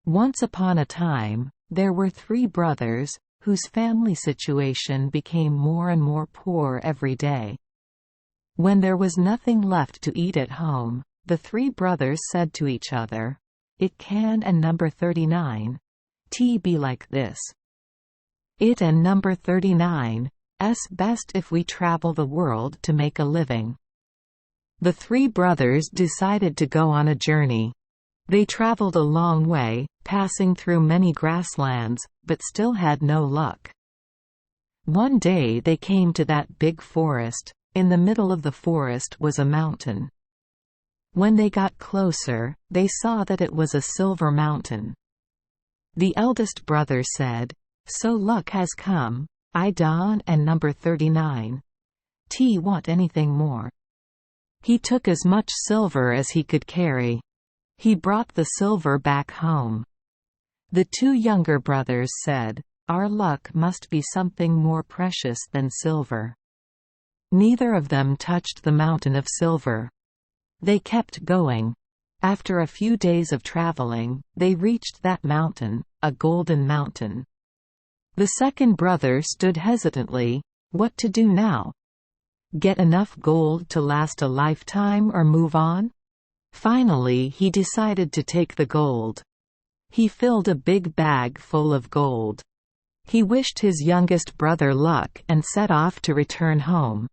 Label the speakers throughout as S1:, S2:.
S1: Once upon a time, there were 3 brothers, whose family situation became more and more poor every day. When there was nothing left to eat at home, the 3 brothers said to each other, "It can and number 39 T be like this. It and number 39 's best if we travel the world to make a living." The 3 brothers decided to go on a journey. They traveled a long way, passing through many grasslands, but still had no luck. One day they came to that big forest. In the middle of the forest was a mountain. When they got closer, they saw that it was a silver mountain. The eldest brother said, "So luck has come, I Don and number 39. T want anything more?" He took as much silver as he could carry. He brought the silver back home. The 2 younger brothers said, "Our luck must be something more precious than silver." Neither of them touched the mountain of silver. They kept going. After a few days of traveling, they reached that mountain, a golden mountain. The second brother stood hesitantly. What to do now? Get enough gold to last a lifetime or move on? Finally he decided to take the gold. He filled a big bag full of gold. He wished his youngest brother luck and set off to return home.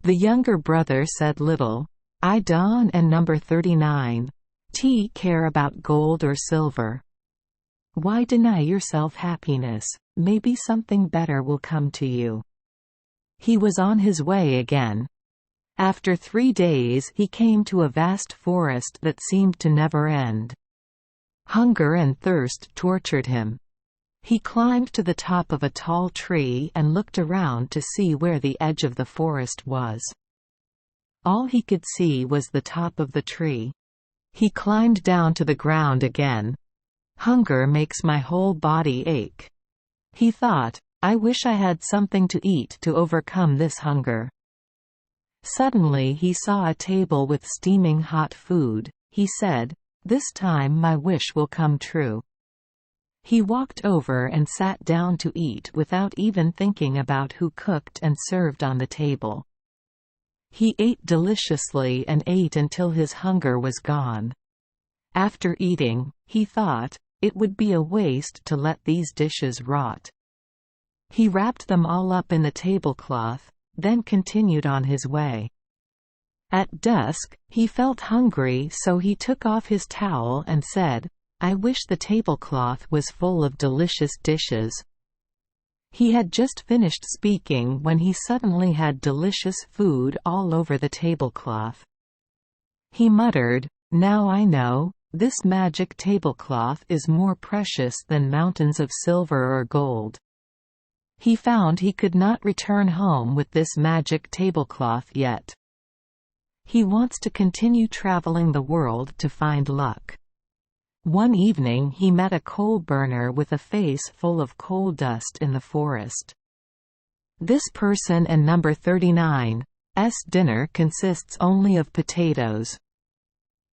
S1: The younger brother said little. "I Don and number 39 T care about gold or silver. Why deny yourself happiness? Maybe something better will come to you." He was on his way again. After 3 days he came to a vast forest that seemed to never end. Hunger and thirst tortured him. He climbed to the top of a tall tree and looked around to see where the edge of the forest was. All he could see was the top of the tree. He climbed down to the ground again. "Hunger makes my whole body ache," he thought. "I wish I had something to eat to overcome this hunger." Suddenly he saw a table with steaming hot food. He said, "This time my wish will come true." He walked over and sat down to eat without even thinking about who cooked and served on the table. He ate deliciously and ate until his hunger was gone. After eating, he thought, it would be a waste to let these dishes rot. He wrapped them all up in the tablecloth, then continued on his way. At dusk, he felt hungry, so he took off his towel and said, "I wish the tablecloth was full of delicious dishes." He had just finished speaking when he suddenly had delicious food all over the tablecloth. He muttered, "Now I know, this magic tablecloth is more precious than mountains of silver or gold." He found he could not return home with this magic tablecloth yet. He wants to continue traveling the world to find luck. One evening he met a coal burner with a face full of coal dust in the forest. This person and number 39's dinner consists only of potatoes.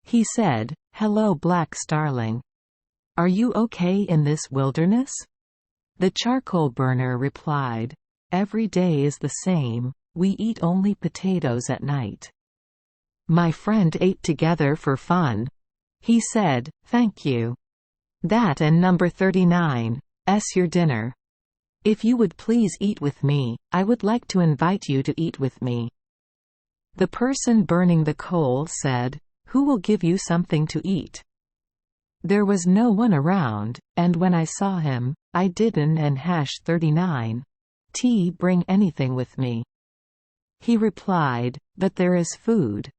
S1: He said, "Hello, Black Starling. Are you okay in this wilderness?" The charcoal burner replied, "Every day is the same, we eat only potatoes at night." "My friend ate together for fun." He said, "Thank you. That and number 39's your dinner. If you would please eat with me, I would like to invite you to eat with me." The person burning the coal said, "Who will give you something to eat?" There was no one around, and when I saw him, I didn't and #39 T bring anything with me. He replied, "But there is food.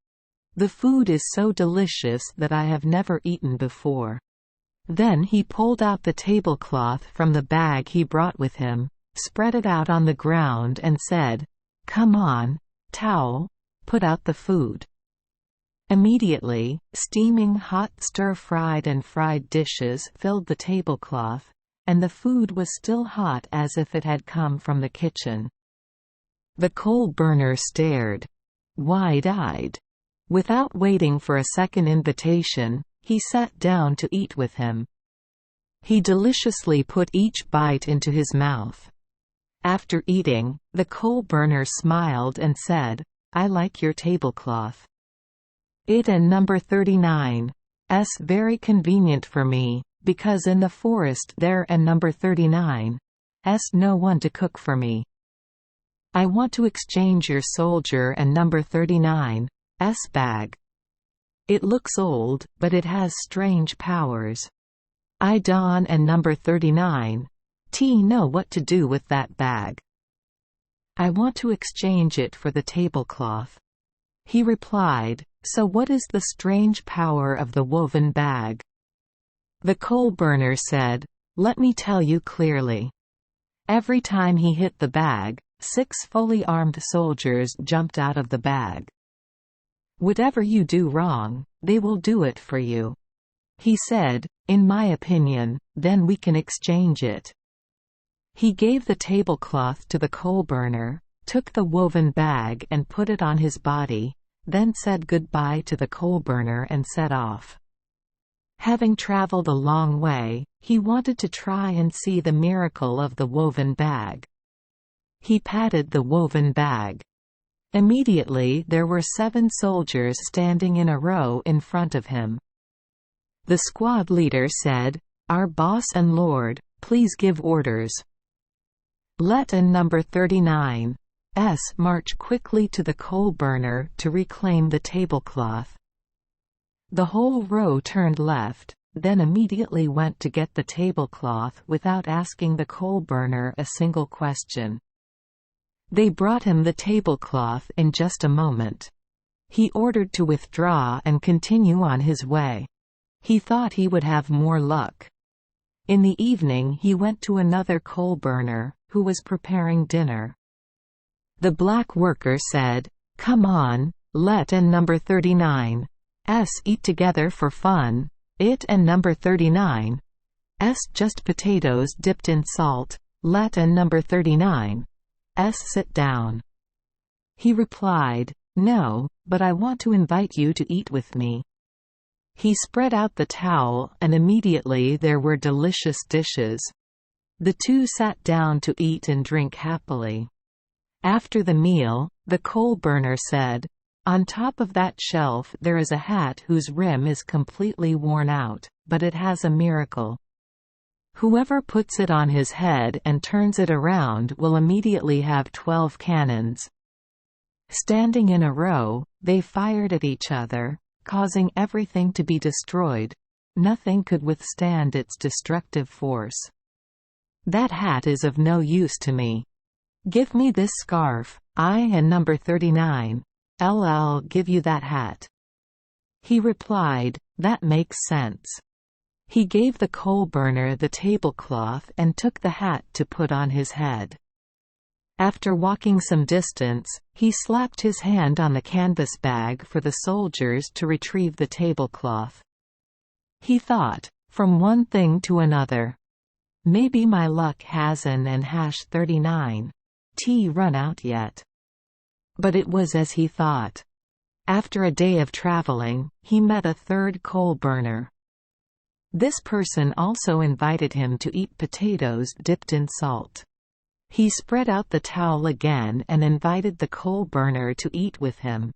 S1: The food is so delicious that I have never eaten before." Then he pulled out the tablecloth from the bag he brought with him, spread it out on the ground and said, "Come on, towel, put out the food." Immediately, steaming hot stir-fried and fried dishes filled the tablecloth, and the food was still hot as if it had come from the kitchen. The coal burner stared, wide-eyed. Without waiting for a second invitation, he sat down to eat with him. He deliciously put each bite into his mouth. After eating, the coal burner smiled and said, "I like your tablecloth. It and number 39's very convenient for me, because in the forest there and number 39's no one to cook for me. I want to exchange your soldier and number 39's bag. It looks old, but it has strange powers. I Don and number 39's know what to do with that bag. I want to exchange it for the tablecloth." He replied, "So what is the strange power of the woven bag?" The coal burner said, "Let me tell you clearly. Every time he hit the bag, 6 fully armed soldiers jumped out of the bag. Whatever you do wrong, they will do it for you." He said, "In my opinion, then we can exchange it." He gave the tablecloth to the coal burner, took the woven bag and put it on his body, then said goodbye to the coal burner and set off. Having traveled a long way, he wanted to try and see the miracle of the woven bag. He patted the woven bag. Immediately there were 7 soldiers standing in a row in front of him. The squad leader said, "Our boss and lord, please give orders. Let and number 39's march quickly to the coal burner to reclaim the tablecloth." The whole row turned left, then immediately went to get the tablecloth without asking the coal burner a single question. They brought him the tablecloth in just a moment. He ordered to withdraw and continue on his way. He thought he would have more luck. In the evening he went to another coal burner, who was preparing dinner. The black worker said, "Come on, let and number 39's eat together for fun. It and number 39's just potatoes dipped in salt. Let and number 39's sit down." He replied, "No, but I want to invite you to eat with me." He spread out the towel and immediately there were delicious dishes. The 2 sat down to eat and drink happily. After the meal, the coal burner said, "On top of that shelf there is a hat whose rim is completely worn out, but it has a miracle. Whoever puts it on his head and turns it around will immediately have 12 cannons." Standing in a row, they fired at each other, causing everything to be destroyed. Nothing could withstand its destructive force. "That hat is of no use to me. Give me this scarf, I and number 39's I'll give you that hat." He replied, "That makes sense." He gave the coal burner the tablecloth and took the hat to put on his head. After walking some distance, he slapped his hand on the canvas bag for the soldiers to retrieve the tablecloth. He thought, from one thing to another. Maybe my luck hasn't and #39's run out yet. But it was as he thought. After a day of traveling, he met a third coal burner. This person also invited him to eat potatoes dipped in salt. He spread out the towel again and invited the coal burner to eat with him.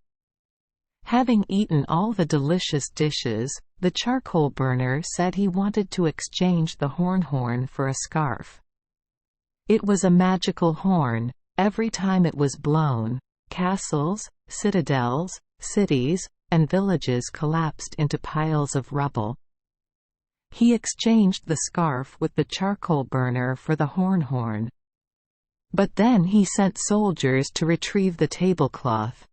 S1: Having eaten all the delicious dishes, the charcoal burner said he wanted to exchange the horn for a scarf. It was a magical horn. Every time it was blown, castles, citadels, cities, and villages collapsed into piles of rubble. He exchanged the scarf with the charcoal burner for the horn. But then he sent soldiers to retrieve the tablecloth.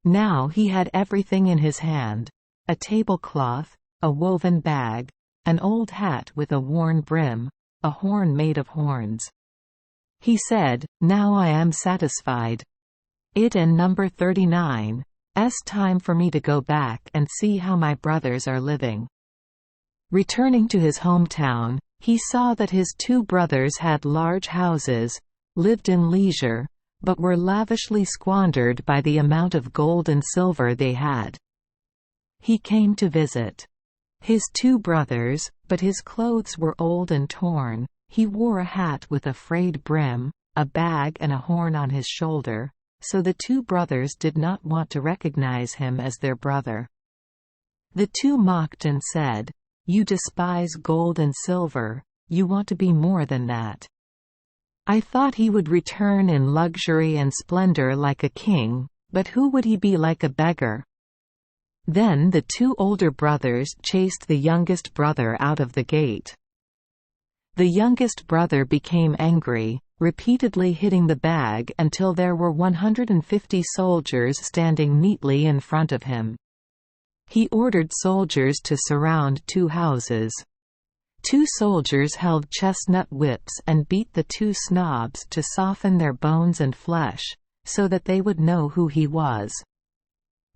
S1: Now he had everything in his hand: a tablecloth, a woven bag, an old hat with a worn brim, a horn made of horns. He said, "Now I am satisfied. It and number 39's time for me to go back and see how my brothers are living." Returning to his hometown, he saw that his 2 brothers had large houses, lived in leisure, but were lavishly squandered by the amount of gold and silver they had. He came to visit. His two brothers, but his clothes were old and torn. He wore a hat with a frayed brim, a bag and a horn on his shoulder, so the two brothers did not want to recognize him as their brother. The two mocked and said, "You despise gold and silver, you want to be more than that. I thought he would return in luxury and splendor like a king, but who would he be like a beggar?" Then the two older brothers chased the youngest brother out of the gate. The youngest brother became angry, repeatedly hitting the bag until there were 150 soldiers standing neatly in front of him. He ordered soldiers to surround two houses. Two soldiers held chestnut whips and beat the two snobs to soften their bones and flesh, so that they would know who he was.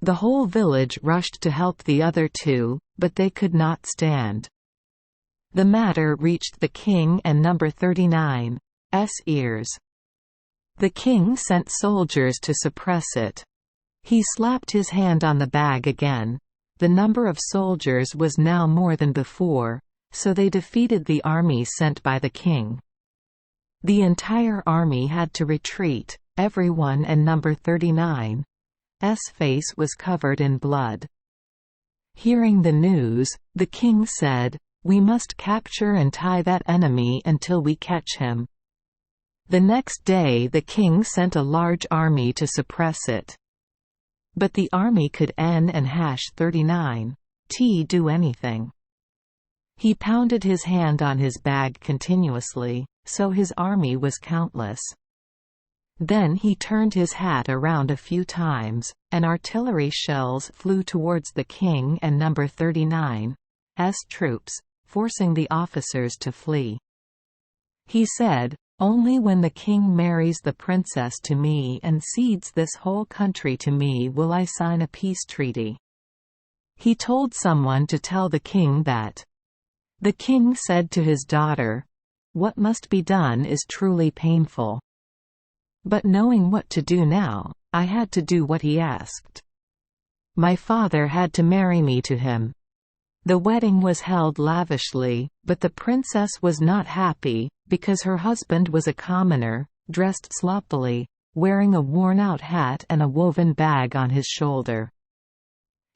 S1: The whole village rushed to help the other two, but they could not stand. The matter reached the king and number 39's ears. The king sent soldiers to suppress it. He slapped his hand on the bag again. The number of soldiers was now more than before, so they defeated the army sent by the king. The entire army had to retreat, everyone, and number 39's face was covered in blood. Hearing the news, the king said, "We must capture and tie that enemy until we catch him." The next day the king sent a large army to suppress it. But the army could N&39 do anything. He pounded his hand on his bag continuously, so his army was countless. Then he turned his hat around a few times, and artillery shells flew towards the king and number 39's troops, forcing the officers to flee. He said, "Only when the king marries the princess to me and cedes this whole country to me will I sign a peace treaty." He told someone to tell the king that. The king said to his daughter, "What must be done is truly painful. But knowing what to do now, I had to do what he asked. My father had to marry me to him." The wedding was held lavishly, but the princess was not happy, because her husband was a commoner, dressed sloppily, wearing a worn-out hat and a woven bag on his shoulder.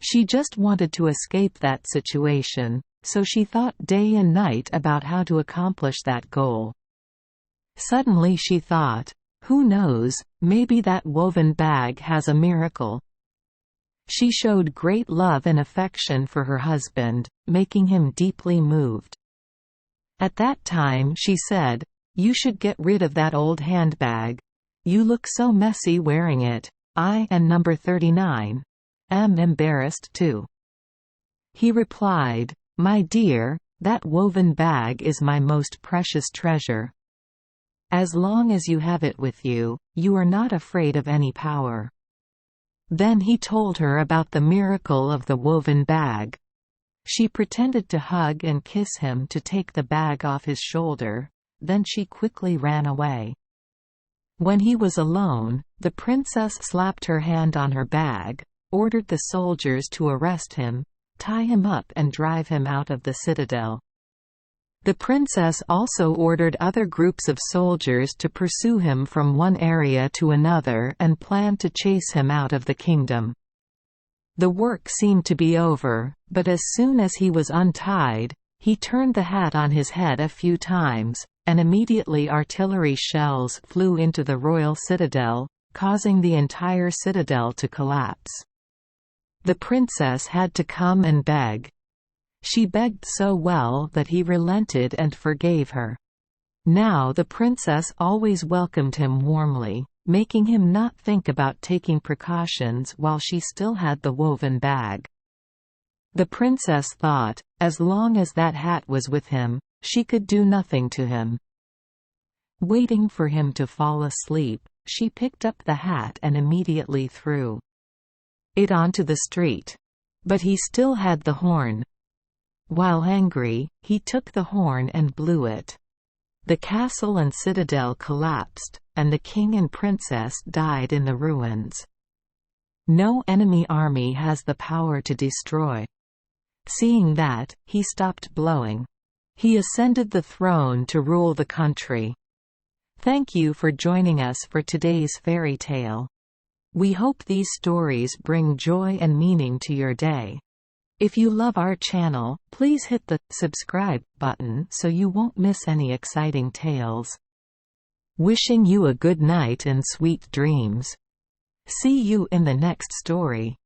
S1: She just wanted to escape that situation, so she thought day and night about how to accomplish that goal. Suddenly she thought, "Who knows, maybe that woven bag has a miracle." She showed great love and affection for her husband, making him deeply moved. At that time she said, "You should get rid of that old handbag. You look so messy wearing it. I and number 39 am embarrassed too." He replied, "My dear, that woven bag is my most precious treasure. As long as you have it with you, you are not afraid of any power." Then he told her about the miracle of the woven bag. She pretended to hug and kiss him to take the bag off his shoulder, then she quickly ran away. When he was alone, the princess slapped her hand on her bag, ordered the soldiers to arrest him, tie him up and drive him out of the citadel. The princess also ordered other groups of soldiers to pursue him from one area to another and planned to chase him out of the kingdom. The work seemed to be over, but as soon as he was untied, he turned the hat on his head a few times, and immediately artillery shells flew into the royal citadel, causing the entire citadel to collapse. The princess had to come and beg. She begged so well that he relented and forgave her. Now the princess always welcomed him warmly, making him not think about taking precautions while she still had the woven bag. The princess thought, as long as that hat was with him, she could do nothing to him. Waiting for him to fall asleep, she picked up the hat and immediately threw it onto the street. But he still had the horn. While angry, he took the horn and blew it. The castle and citadel collapsed, and the king and princess died in the ruins. No enemy army has the power to destroy Seeing that, he stopped blowing. He ascended the throne to rule the country. Thank you for joining us for today's fairy tale. We hope these stories bring joy and meaning to your day. If you love our channel, please hit the subscribe button so you won't miss any exciting tales. Wishing you a good night and sweet dreams. See you in the next story.